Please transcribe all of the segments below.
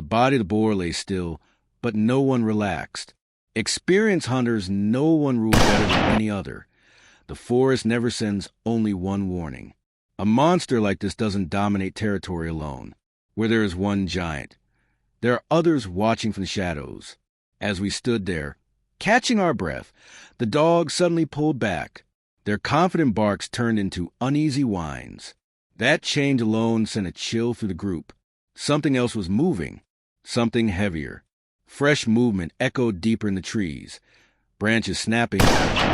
body of the boar lay still, but no one relaxed. Experienced hunters, no one ruled better than any other. The forest never sends only one warning. A monster like this doesn't dominate territory alone, where there is one giant. There are others watching from the shadows. As we stood there, catching our breath, the dogs suddenly pulled back. Their confident barks turned into uneasy whines. That change alone sent a chill through the group. Something else was moving, something heavier. Fresh movement echoed deeper in the trees. Branches snapping,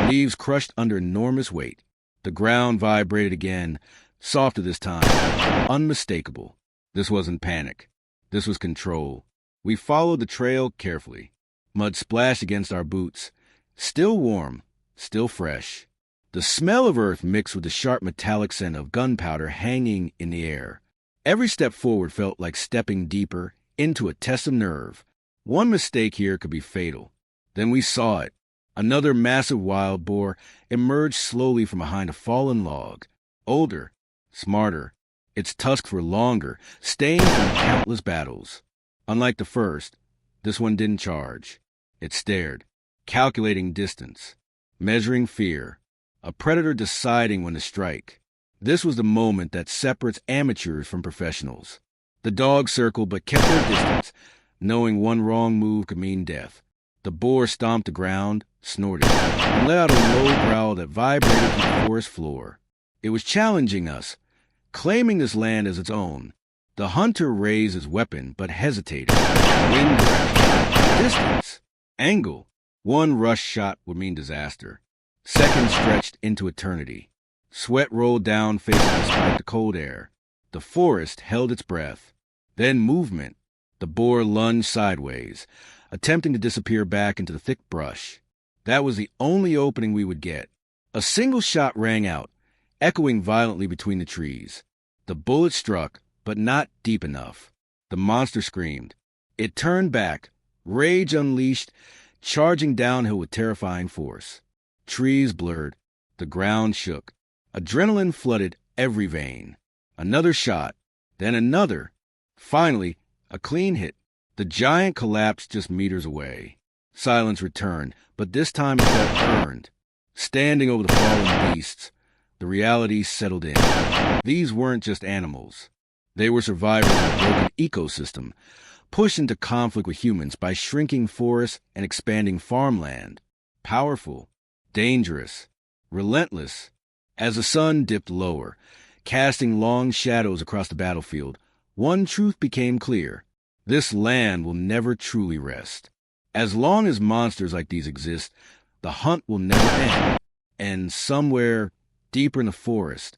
leaves crushed under enormous weight. The ground vibrated again, softer this time, but unmistakable. This wasn't panic. This was control. We followed the trail carefully. Mud splashed against our boots. Still warm, still fresh. The smell of earth mixed with the sharp metallic scent of gunpowder hanging in the air. Every step forward felt like stepping deeper into a test of nerve. One mistake here could be fatal. Then we saw it. Another massive wild boar emerged slowly from behind a fallen log. Older, smarter. Its tusks were longer, stained from countless battles. Unlike the first, this one didn't charge. It stared, calculating distance, measuring fear. A predator deciding when to strike. This was the moment that separates amateurs from professionals. The dogs circled but kept their distance, knowing one wrong move could mean death. The boar stomped the ground, snorted, and let out a low growl that vibrated through the forest floor. It was challenging us, claiming this land as its own. The hunter raised his weapon but hesitated. Wind direction, distance, angle. One rush shot would mean disaster. Seconds stretched into eternity. Sweat rolled down faces despite the cold air. The forest held its breath. Then movement. The boar lunged sideways, attempting to disappear back into the thick brush. That was the only opening we would get. A single shot rang out, echoing violently between the trees. The bullet struck, but not deep enough. The monster screamed. It turned back, rage unleashed, charging downhill with terrifying force. Trees blurred. The ground shook. Adrenaline flooded every vein. Another shot, then another. Finally, a clean hit. The giant collapsed just meters away. Silence returned, but this time it felt earned. Standing over the fallen beasts, the reality settled in. These weren't just animals. They were survivors of a broken ecosystem, pushed into conflict with humans by shrinking forests and expanding farmland. Powerful. Dangerous, relentless. As the sun dipped lower, casting long shadows across the battlefield, one truth became clear. This land will never truly rest. As long as monsters like these exist, the hunt will never end. And somewhere deeper in the forest,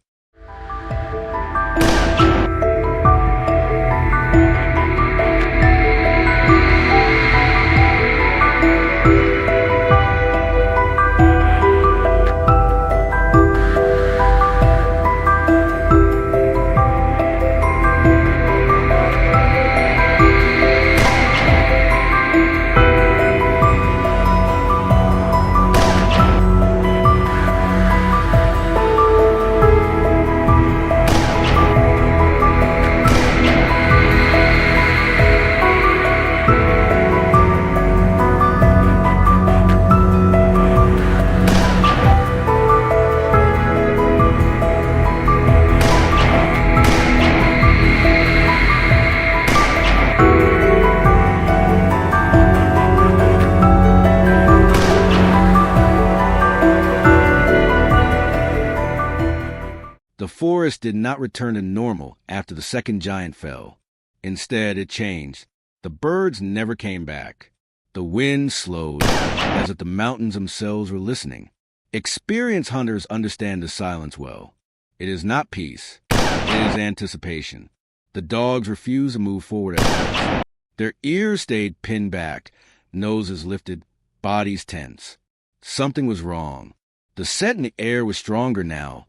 the forest did not return to normal after the second giant fell. Instead, it changed. The birds never came back. The wind slowed, as if the mountains themselves were listening. Experienced hunters understand the silence well. It is not peace. It is anticipation. The dogs refused to move forward at first. Their ears stayed pinned back, noses lifted, bodies tense. Something was wrong. The scent in the air was stronger now.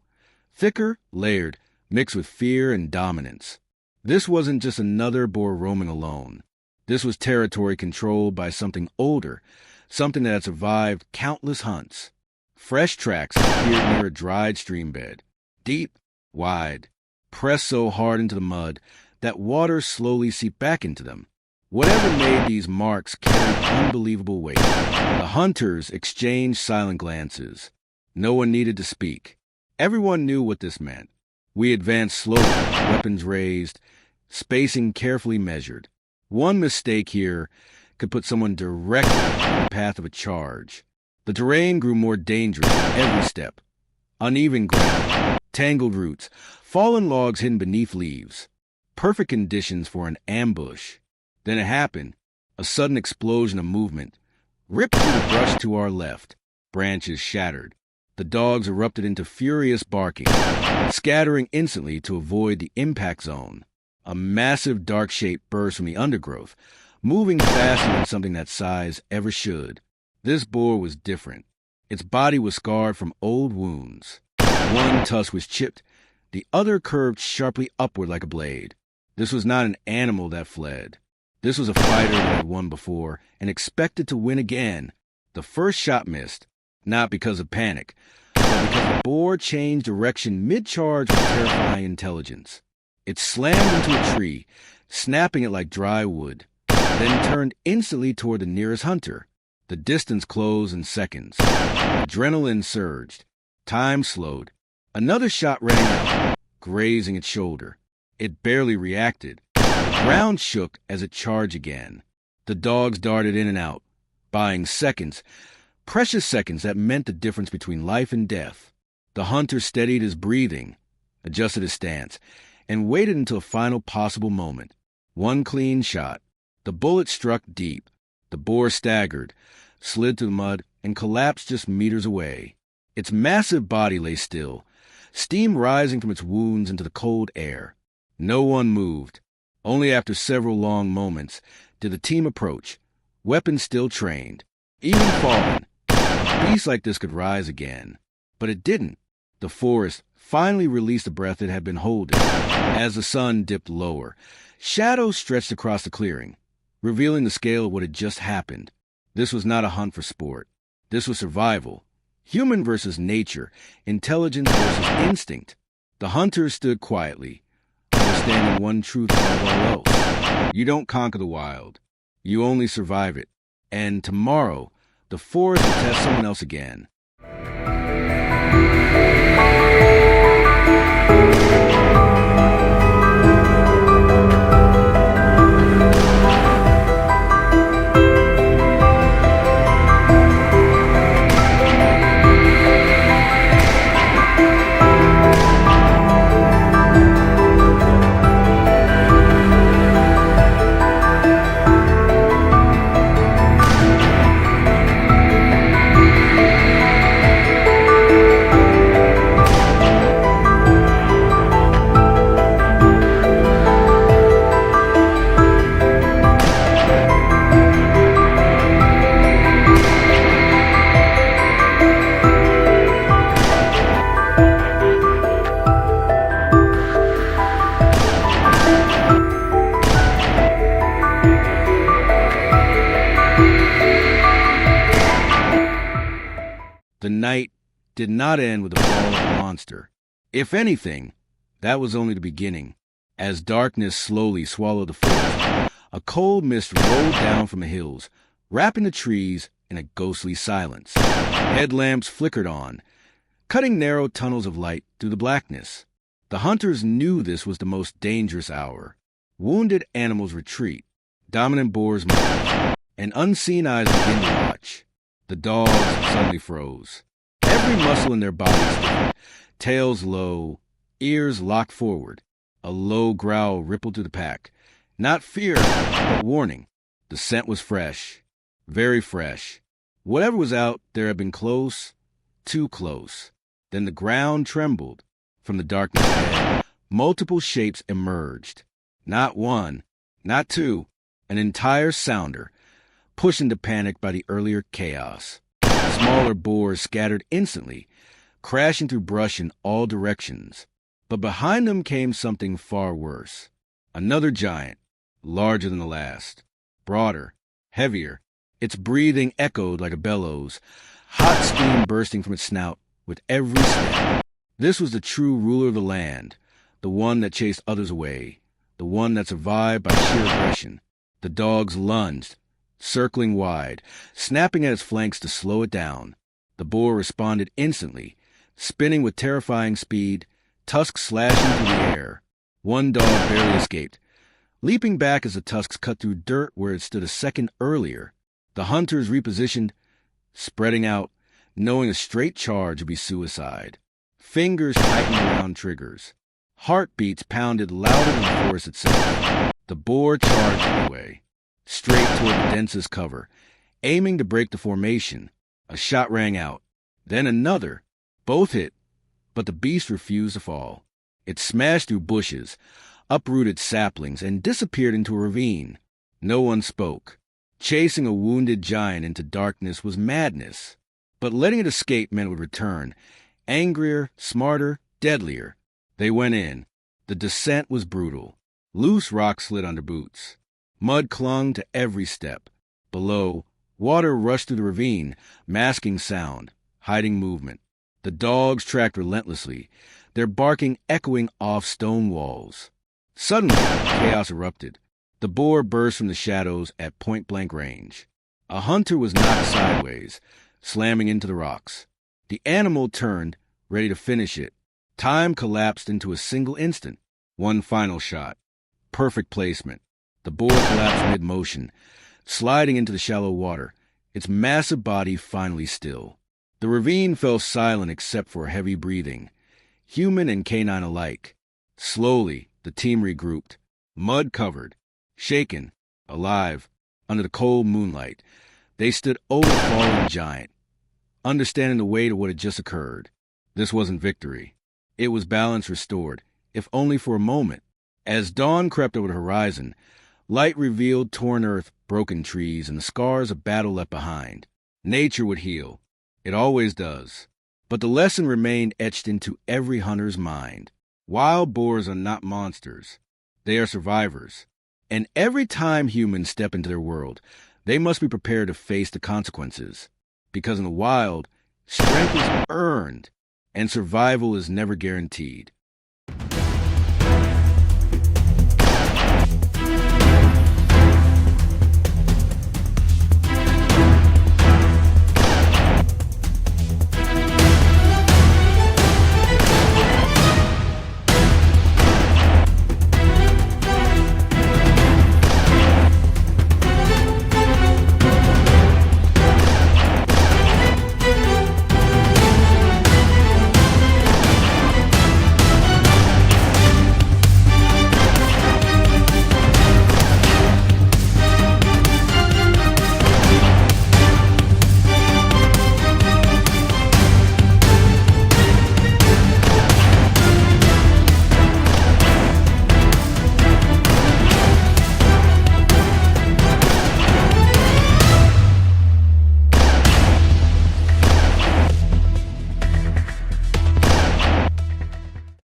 Thicker, layered, mixed with fear and dominance. This wasn't just another boar roaming alone. This was territory controlled by something older, something that had survived countless hunts. Fresh tracks appeared near a dried stream bed, deep, wide, pressed so hard into the mud that water slowly seeped back into them. Whatever made these marks carried unbelievable weight. The hunters exchanged silent glances. No one needed to speak. Everyone knew what this meant. We advanced slowly, weapons raised, spacing carefully measured. One mistake here could put someone directly in the path of a charge. The terrain grew more dangerous at every step. Uneven ground, tangled roots, fallen logs hidden beneath leaves. Perfect conditions for an ambush. Then it happened, a sudden explosion of movement. Ripped through the brush to our left, branches shattered. The dogs erupted into furious barking, scattering instantly to avoid the impact zone. A massive dark shape burst from the undergrowth, moving faster than something that size ever should. This boar was different. Its body was scarred from old wounds. One tusk was chipped, the other curved sharply upward like a blade. This was not an animal that fled. This was a fighter that had won before and expected to win again. The first shot missed, not because of panic, but because the boar changed direction mid-charge with terrifying intelligence. It slammed into a tree, snapping it like dry wood, then turned instantly toward the nearest hunter. The distance closed in seconds. Adrenaline surged. Time slowed. Another shot rang out, grazing its shoulder. It barely reacted. The ground shook as it charged again. The dogs darted in and out, buying seconds, precious seconds that meant the difference between life and death. The hunter steadied his breathing, adjusted his stance, and waited until a final possible moment. One clean shot. The bullet struck deep. The boar staggered, slid to the mud, and collapsed just meters away. Its massive body lay still, steam rising from its wounds into the cold air. No one moved. Only after several long moments did the team approach, weapons still trained. Even fallen, a beast like this could rise again. But it didn't. The forest finally released the breath it had been holding. As the sun dipped lower, shadows stretched across the clearing, revealing the scale of what had just happened. This was not a hunt for sport. This was survival. Human versus nature, intelligence versus instinct. The hunters stood quietly, understanding one truth above all else. You don't conquer the wild. You only survive it. And tomorrow, the forest will test someone else again. The night did not end with the fall of the monster. If anything, that was only the beginning. As darkness slowly swallowed the forest, a cold mist rolled down from the hills, wrapping the trees in a ghostly silence. Headlamps flickered on, cutting narrow tunnels of light through the blackness. The hunters knew this was the most dangerous hour. Wounded animals retreat, dominant boars move, and unseen eyes begin to watch. The dogs suddenly froze. Every muscle in their bodies stiffened, tails low, ears locked forward. A low growl rippled through the pack. Not fear, but warning. The scent was fresh, very fresh. Whatever was out there had been close, too close. Then the ground trembled. From the darkness ahead, multiple shapes emerged. Not one, not two, an entire sounder, pushed into panic by the earlier chaos. Smaller boars scattered instantly, crashing through brush in all directions. But behind them came something far worse. Another giant, larger than the last, broader, heavier. Its breathing echoed like a bellows, hot steam bursting from its snout with every step. This was the true ruler of the land, the one that chased others away, the one that survived by sheer aggression. The dogs lunged, circling wide, snapping at its flanks to slow it down. The boar responded instantly, spinning with terrifying speed, tusks slashing through the air. One dog barely escaped, leaping back as the tusks cut through dirt where it stood a second earlier. The hunters repositioned, spreading out, knowing a straight charge would be suicide. Fingers tightened around triggers. Heartbeats pounded louder than the forest itself. The boar charged anyway, straight toward the densest cover, aiming to break the formation. A shot rang out, then another. Both hit, but the beast refused to fall. It smashed through bushes, uprooted saplings, and disappeared into a ravine. No one spoke. Chasing a wounded giant into darkness was madness, but letting it escape meant it would return, angrier, smarter, deadlier. They went in. The descent was brutal. Loose rocks slid under boots. Mud clung to every step. Below, water rushed through the ravine, masking sound, hiding movement. The dogs tracked relentlessly, their barking echoing off stone walls. Suddenly, chaos erupted. The boar burst from the shadows at point-blank range. A hunter was knocked sideways, slamming into the rocks. The animal turned, ready to finish it. Time collapsed into a single instant. One final shot. Perfect placement. The boar collapsed mid-motion, sliding into the shallow water, its massive body finally still. The ravine fell silent except for heavy breathing, human and canine alike. Slowly, the team regrouped, mud-covered, shaken, alive, under the cold moonlight. They stood over the fallen giant, understanding the weight of what had just occurred. This wasn't victory. It was balance restored, if only for a moment. As dawn crept over the horizon, light revealed torn earth, broken trees, and the scars of battle left behind. Nature would heal. It always does. But the lesson remained etched into every hunter's mind. Wild boars are not monsters. They are survivors. And every time humans step into their world, they must be prepared to face the consequences. Because in the wild, strength is earned, and survival is never guaranteed.